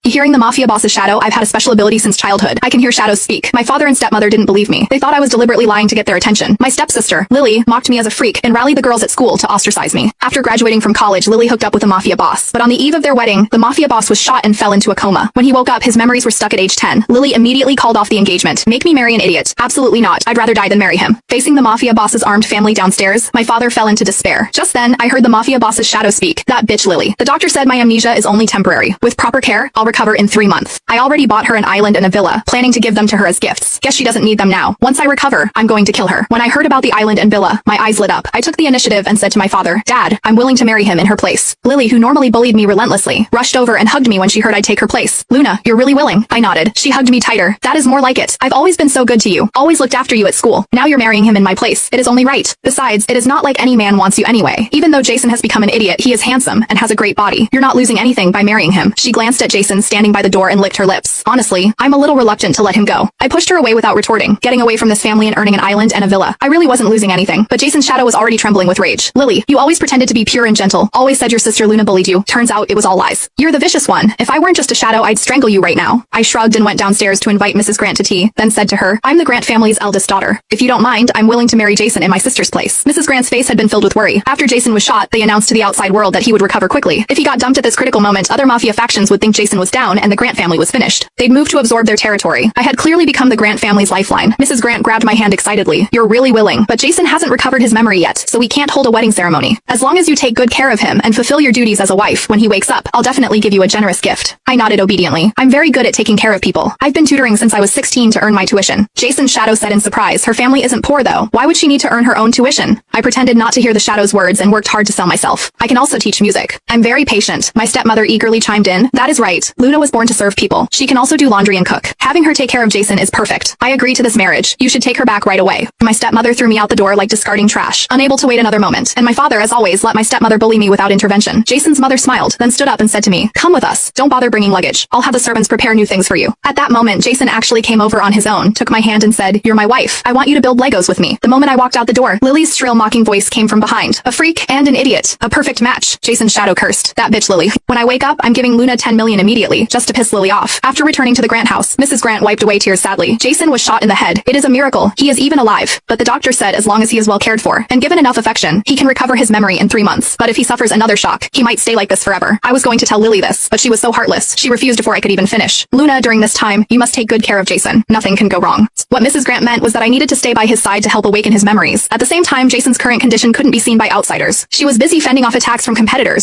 Hearing the mafia boss's shadow, I've had a special ability since childhood. I can hear shadows speak. My father and stepmother didn't believe me. They thought I was deliberately lying to get their attention. My stepsister, Lily, mocked me as a freak and rallied the girls at school to ostracize me. After graduating from college, Lily hooked up with a mafia boss. But on the eve of their wedding, the mafia boss was shot and fell into a coma. When he woke up, his memories were stuck at age 10. Lily immediately called off the engagement. Make me marry an idiot. Absolutely not. I'd rather die than marry him. Facing the mafia boss's armed family downstairs, my father fell into despair. Just then, I heard the mafia boss's shadow speak. That bitch Lily. The doctor said my amnesia is only temporary. With proper care, I'll recover in 3 months. I already bought her an island and a villa, planning to give them to her as gifts. Guess she doesn't need them now. Once I recover, I'm going to kill her. When I heard about the island and villa, my eyes lit up. I took the initiative and said to my father, Dad, I'm willing to marry him in her place. Lily, who normally bullied me relentlessly, rushed over and hugged me when she heard I'd take her place. Luna, you're really willing. I nodded. She hugged me tighter. That is more like it. I've always been so good to you. Always looked after you at school. Now you're marrying him in my place. It is only right. Besides, it is not like any man wants you anyway. Even though Jason has become an idiot, he is handsome and has a great body. You're not losing anything by marrying him. She glanced at Jason standing by the door and licked her lips. Honestly, I'm a little reluctant to let him go. I pushed her away without retorting, getting away from this family and earning an island and a villa. I really wasn't losing anything, but Jason's shadow was already trembling with rage. Lily, you always pretended to be pure and gentle. Always said your sister Luna bullied you. Turns out it was all lies. You're the vicious one. If I weren't just a shadow, I'd strangle you right now. I shrugged and went downstairs to invite Mrs. Grant to tea, then said to her, I'm the Grant family's eldest daughter. If you don't mind, I'm willing to marry Jason in my sister's place. Mrs. Grant's face had been filled with worry. After Jason was shot, they announced to the outside world that he would recover quickly. If he got dumped at this critical moment, other mafia factions would think Jason was down and the Grant family was finished. They'd move to absorb their territory. I had clearly become the Grant family's lifeline. Mrs. Grant grabbed my hand excitedly. You're really willing, but Jason hasn't recovered his memory yet, so we can't hold a wedding ceremony. As long as you take good care of him and fulfill your duties as a wife, when he wakes up, I'll definitely give you a generous gift. I nodded obediently. I'm very good at taking care of people. I've been tutoring since I was 16 to earn my tuition. Jason's shadow said in surprise, her family isn't poor though. Why would she need to earn her own tuition? I pretended not to hear the shadow's words and worked hard to sell myself. I can also teach music. I'm very patient. My stepmother eagerly chimed in. That is right. Luna was born to serve people. She can also do laundry and cook. Having her take care of Jason is perfect. I agree to this marriage. You should take her back right away. My stepmother threw me out the door like discarding trash, unable to wait another moment. And my father, as always, let my stepmother bully me without intervention. Jason's mother smiled, then stood up and said to me, come with us. Don't bother bringing luggage. I'll have the servants prepare new things for you. At that moment, Jason actually came over on his own, took my hand and said, you're my wife. I want you to build Legos with me. The moment I walked out the door, Lily's shrill mocking voice came from behind. A freak and an idiot. A perfect match. Jason's shadow cursed. That bitch Lily. When I wake up, I'm giving Luna 10 million immediately, just to piss Lily off. After returning to the Grant house, Mrs. Grant wiped away tears sadly. Jason was shot in the head. It is a miracle. He is even alive. But the doctor said as long as he is well cared for and given enough affection, he can recover his memory in 3 months. But if he suffers another shock, he might stay like this forever. I was going to tell Lily this, but she was so heartless. She refused before I could even finish. Luna, during this time, you must take good care of Jason. Nothing can go wrong. What Mrs. Grant meant was that I needed to stay by his side to help awaken his memories. At the same time, Jason's current condition couldn't be seen by outsiders. She was busy fending off attacks from competitors,